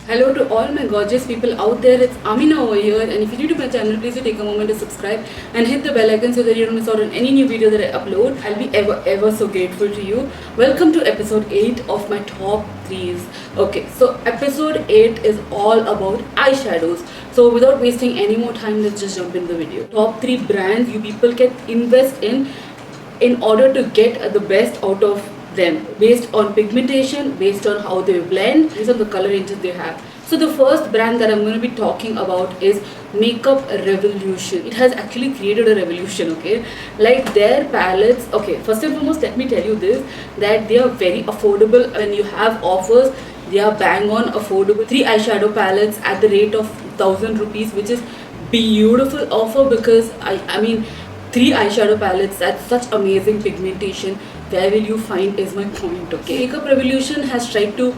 Hello to all my gorgeous people out there, it's Amina over here, and if you're new to my channel, please do take a moment to subscribe and hit the bell icon so that you don't miss out on any new video that I upload. I'll be ever so grateful to you. Welcome to episode 8 of my top 3s. Okay, so episode 8 is all about eyeshadows. So without wasting any more time, let's just jump in the video. Top 3 brands you people can invest in order to get the best out of them based on pigmentation, based on how they blend, based on the color ranges they have. So the first brand that I'm going to be talking about is Makeup Revolution. It has actually created a revolution, okay? Like their palettes, okay, first and foremost let me tell you this, that they are very affordable. When you have offers, they are bang on affordable. 3 eyeshadow palettes at the rate of 1000 rupees, which is beautiful offer, because I mean 3 eyeshadow palettes at such amazing pigmentation, where will you find is my point, okay? Makeup Revolution has tried to,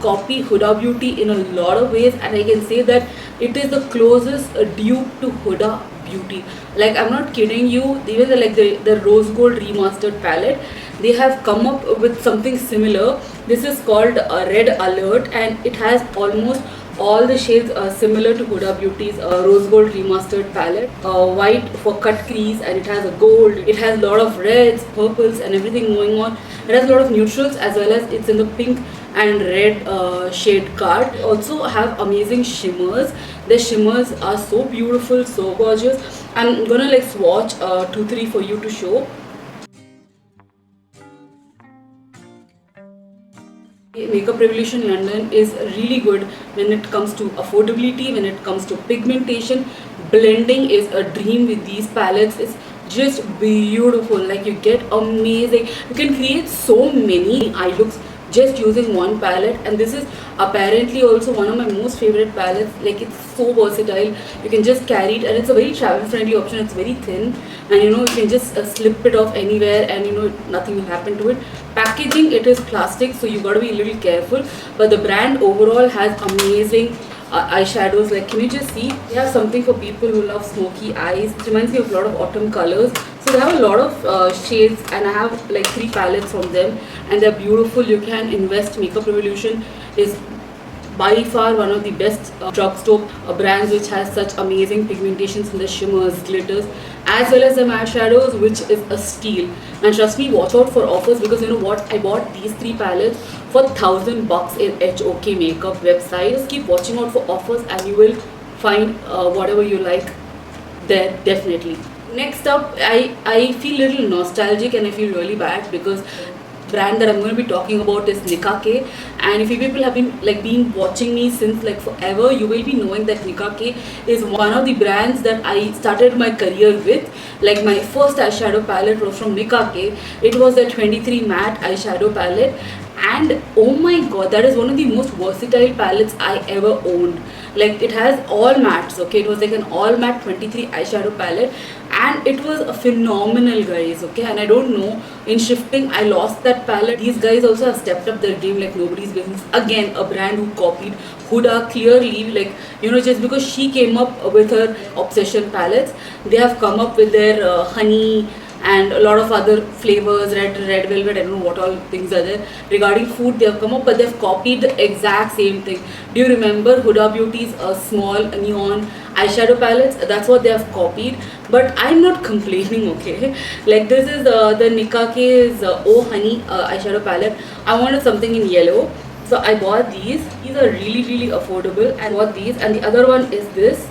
copy Huda Beauty in a lot of ways, and I can say that it is the closest dupe to Huda Beauty. Like, I'm not kidding you, even the Rose Gold Remastered palette, they have come up with something similar. This is called Red Alert, and it has almost all the shades are similar to Huda Beauty's Rose Gold Remastered palette. White for cut crease, and it has a gold. It has a lot of reds, purples and everything going on. It has a lot of neutrals, as well as it's in the pink and red shade card. They also have amazing shimmers. The shimmers are so beautiful, so gorgeous. I'm gonna swatch 2-3 for you to show. Makeup Revolution London is really good when it comes to affordability, when it comes to pigmentation. Blending is a dream with these palettes. It's just beautiful. Like, you get amazing, you can create so many eye looks just using one palette, and this is apparently also one of my most favorite palettes. Like, it's so versatile, you can just carry it, and it's a very travel friendly option. It's very thin, and you can just slip it off anywhere, and nothing will happen to it. Packaging, it is plastic, so you got to be a little careful, but the brand overall has amazing eyeshadows. Like, can you just see, they have something for people who love smoky eyes. It reminds me of a lot of autumn colors. So they have a lot of shades, and I have like 3 palettes from them, and they're beautiful. You can invest. Makeup Revolution is by far one of the best drugstore brands which has such amazing pigmentations in the shimmers, glitters, as well as the matte shadows, which is a steal. And trust me, watch out for offers, because you know what, I bought these 3 palettes for 1000 bucks in HOK makeup website. Just keep watching out for offers, and you will find whatever you like there, definitely. Next up, I feel a little nostalgic, and I feel really bad, because brand that I'm going to be talking about is 𝑒𝑘𝑒. And if you people have been watching me since forever, you will be knowing that 𝑒𝑘𝑒 is one of the brands that I started my career with. Like, my first eyeshadow palette was from 𝑒𝑘𝑒. It was the 23 matte eyeshadow palette, and oh my god, that is one of the most versatile palettes I ever owned. Like, it has all mattes, okay? It was like an all matte 23 eyeshadow palette, and it was phenomenal, guys, okay? And I don't know, in shifting I lost that palette. These guys also have stepped up their game like nobody's business. Again, a brand who copied Huda clearly. Just because she came up with her Obsession palettes, they have come up with their honey and a lot of other flavors, red velvet, I don't know what all things are there. Regarding food, they have come up, but they've copied the exact same thing. Do you remember Huda Beauty's small neon eyeshadow palettes? That's what they have copied, but I'm not complaining, okay? Like, this is the 𝑒𝑘𝑒's Oh Honey eyeshadow palette. I wanted something in yellow, so I bought these. These are really affordable. I bought these, and the other one is this.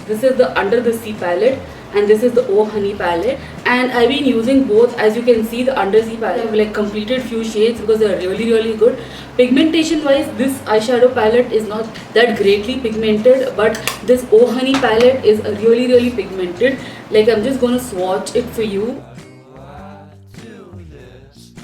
This is the Under the Sea palette, and this is the Oh Honey palette, and I've been using both. As you can see, the Under Sea palette, I've completed few shades because they are really good. Pigmentation wise, this eyeshadow palette is not that greatly pigmented, but this Oh Honey palette is really pigmented. Like, I'm just gonna swatch it for you.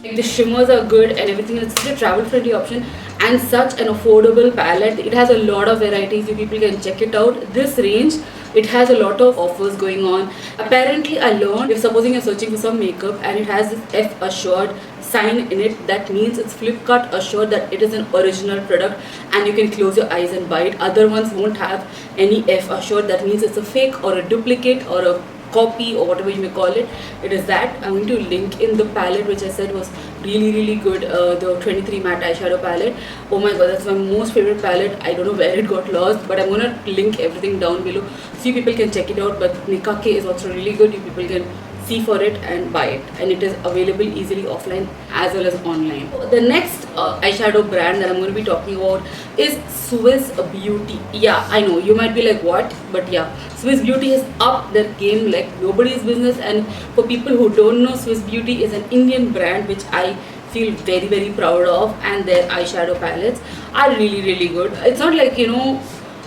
Like, the shimmers are good and everything. It's such a travel friendly option and such an affordable palette. It has a lot of varieties. You people can check it out. This range, it has a lot of offers going on. Apparently, I learned, if supposing you're searching for some makeup and it has this F assured sign in it, that means it's Flipkart assured that it is an original product and you can close your eyes and buy it. Other ones won't have any F assured. That means it's a fake or a duplicate or a copy or whatever you may call it. It is that. I'm going to link in the palette which I said was really good, the 23 matte eyeshadow palette. Oh my god, that's my most favorite palette. I don't know where it got lost, but I'm gonna link everything down below so you people can check it out. But Nika K is also really good. You people can see for it and buy it, and it is available easily offline as well as online. The next eyeshadow brand that I'm going to be talking about is Swiss Beauty. Yeah, I know you might be like, what? But yeah, Swiss Beauty has upped their game like nobody's business. And for people who don't know, Swiss Beauty is an Indian brand which I feel very proud of, and their eyeshadow palettes are really good. It's not like, you know,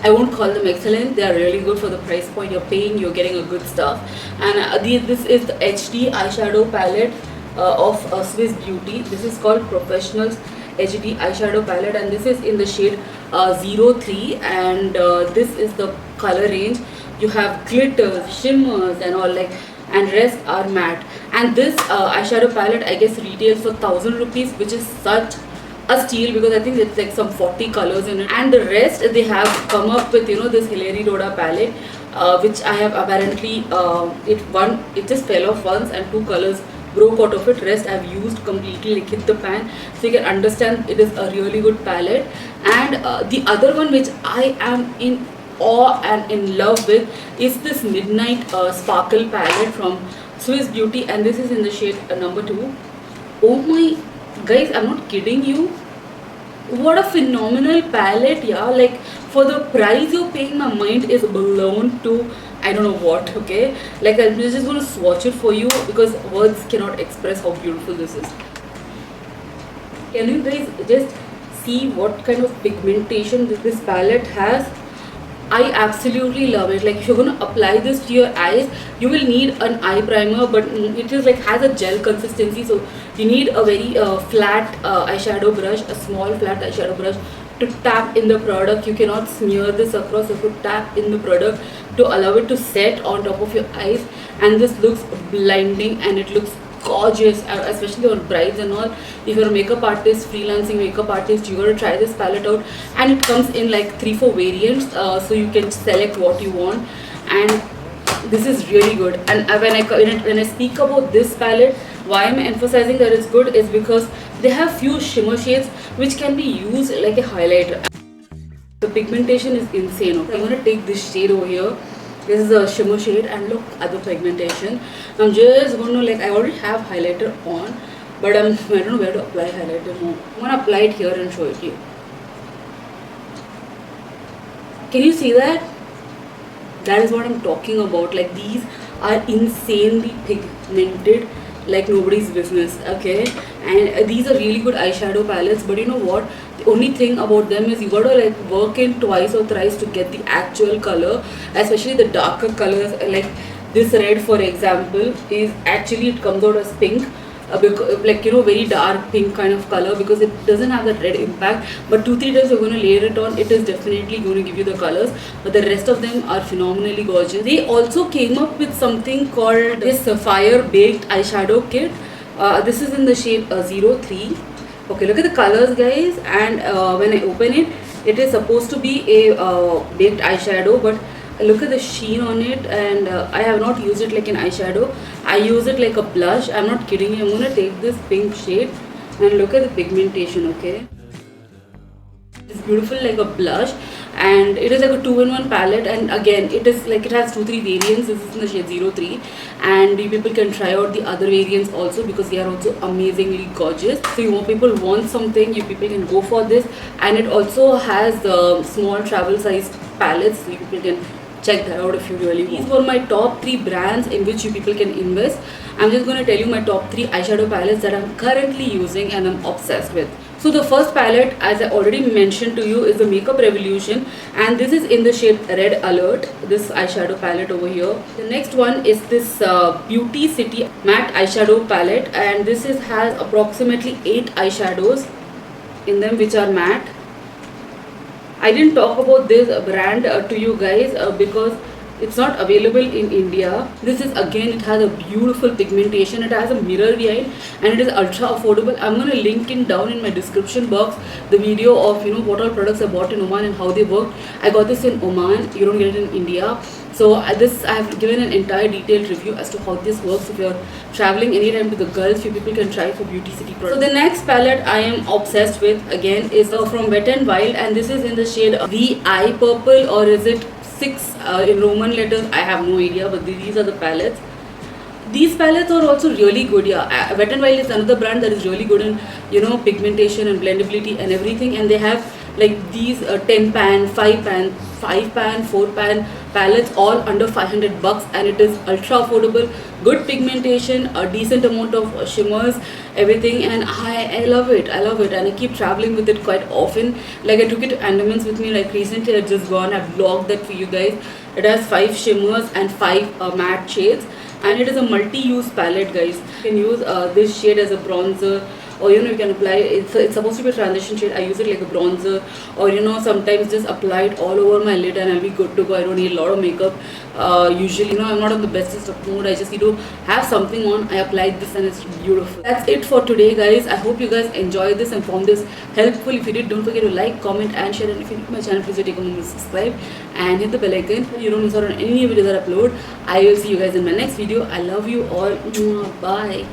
I won't call them excellent. They are really good for the price point you're paying. You're getting a good stuff. And this is the HD eyeshadow palette of Swiss Beauty. This is called Professionals HD eyeshadow palette, and this is in the shade 03. And this is the color range. You have glitters, shimmers, and all, like, and rest are matte. And this eyeshadow palette, I guess, retails for 1,000 rupees, which is such a steal, because I think it's like some 40 colors in it. And the rest, they have come up with, you know, this 𝑠ℎ𝑎𝑟𝑒 palette, which I have apparently it just fell off once and 2 colors broke out of it. Rest I've used completely, like hit the pan, so you can understand it is a really good palette. And the other one which I am in awe and in love with is this Midnight Sparkle palette from Swiss Beauty, and this is in the shade number 2. Oh my guys, I'm not kidding you. What a phenomenal palette, yeah. Like, for the price you're paying, my mind is blown to I don't know what, okay. Like, I'm just going to swatch it for you because words cannot express how beautiful this is. Can you guys just see what kind of pigmentation this palette has? I absolutely love it. Like, if you're going to apply this to your eyes, you will need an eye primer, but it is like has a gel consistency, so you need a very flat eyeshadow brush, a small flat eyeshadow brush to tap in the product. You cannot smear this across. You have to tap in the product to allow it to set on top of your eyes, and this looks blinding and it looks gorgeous, especially on brides and all. If you're a makeup artist, freelancing makeup artist, you gotta try this palette out. And it comes in like 3-4 variants, so you can select what you want, and this is really good. And when I speak about this palette, why I'm emphasizing that it's good is because they have few shimmer shades which can be used like a highlighter. The pigmentation is insane. Okay, I'm gonna take this shade over here. This is a shimmer shade, and look at the pigmentation. I'm just going to, like, I already have highlighter on, but I don't know where to apply highlighter more. I'm going to apply it here and show it to you. Can you see that? That is what I'm talking about. Like, these are insanely pigmented like nobody's business, okay. And these are really good eyeshadow palettes, but you know what, the only thing about them is you gotta like work in twice or thrice to get the actual color, especially the darker colors. Like this red, for example, is actually, it comes out as pink, like, you know, very dark pink kind of color, because it doesn't have that red impact. But 2-3 times you're going to layer it on, it is definitely going to give you the colors. But the rest of them are phenomenally gorgeous. They also came up with something called this Sapphire Baked Eyeshadow Kit. This is in the shade 03. Okay, look at the colors, guys. And when I open it, it is supposed to be a baked eyeshadow, but look at the sheen on it. And I have not used it like an eyeshadow, I use it like a blush. I'm not kidding you. I'm gonna take this pink shade and look at the pigmentation, okay. It's beautiful like a blush, and it is like a 2-in-1 palette. And again, it is like, it has 2-3 variants. This is in the shade 03, and you people can try out the other variants also, because they are also amazingly gorgeous. So you people want something, you people can go for this. And it also has small travel size palettes, so you people can check that out if you really want. These were my top 3 brands in which you people can invest. I'm just going to tell you my top 3 eyeshadow palettes that I'm currently using and I'm obsessed with. So the first palette, as I already mentioned to you, is the Makeup Revolution, and this is in the shade Red Alert, this eyeshadow palette over here. The next one is this Beauty City matte eyeshadow palette, and this has approximately 8 eyeshadows in them which are matte. I didn't talk about this brand to you guys because It's not available in India. This is, again, it has a beautiful pigmentation. It has a mirror behind, and it is ultra affordable. I'm gonna link in down in my description box the video of what all products I bought in Oman and how they worked. I got this in Oman. You don't get it in India. So I have given an entire detailed review as to how this works. If you're traveling anytime to the Gulf, you people can try for Beauty City products. So the next palette I am obsessed with, again, is from Wet n Wild, and this is in the shade VI Purple, or is it 6 in Roman letters? I have no idea, but these are the palettes. These palettes are also really good. Yeah, Wet n Wild is another brand that is really good in pigmentation and blendability and everything, and they have like these 10 pan, 5 pan, 5 pan, 4 pan palettes, all under 500 bucks, and it is ultra affordable, good pigmentation, a decent amount of shimmers, everything, and I love it. I love it, and I keep traveling with it quite often. Like, I took it to Andamans with me, like recently. I just gone, I've vlogged that for you guys. It has 5 shimmers and 5 matte shades, and it is a multi-use palette, guys. You can use this shade as a bronzer, or you can apply it's supposed to be a transition shade. I use it like a bronzer, or sometimes just apply it all over my lid and I'll be good to go. I don't need a lot of makeup. Usually, I'm not on the bestest of mood. I just need to have something on. I applied this and it's beautiful. That's it for today, guys. I hope you guys enjoyed this and found this helpful. If you did, don't forget to like, comment and share, and if you're new to my channel, please do take a moment to subscribe and hit the bell icon so you don't miss out on any videos that I upload. I will see you guys in my next video. I love you all. Bye.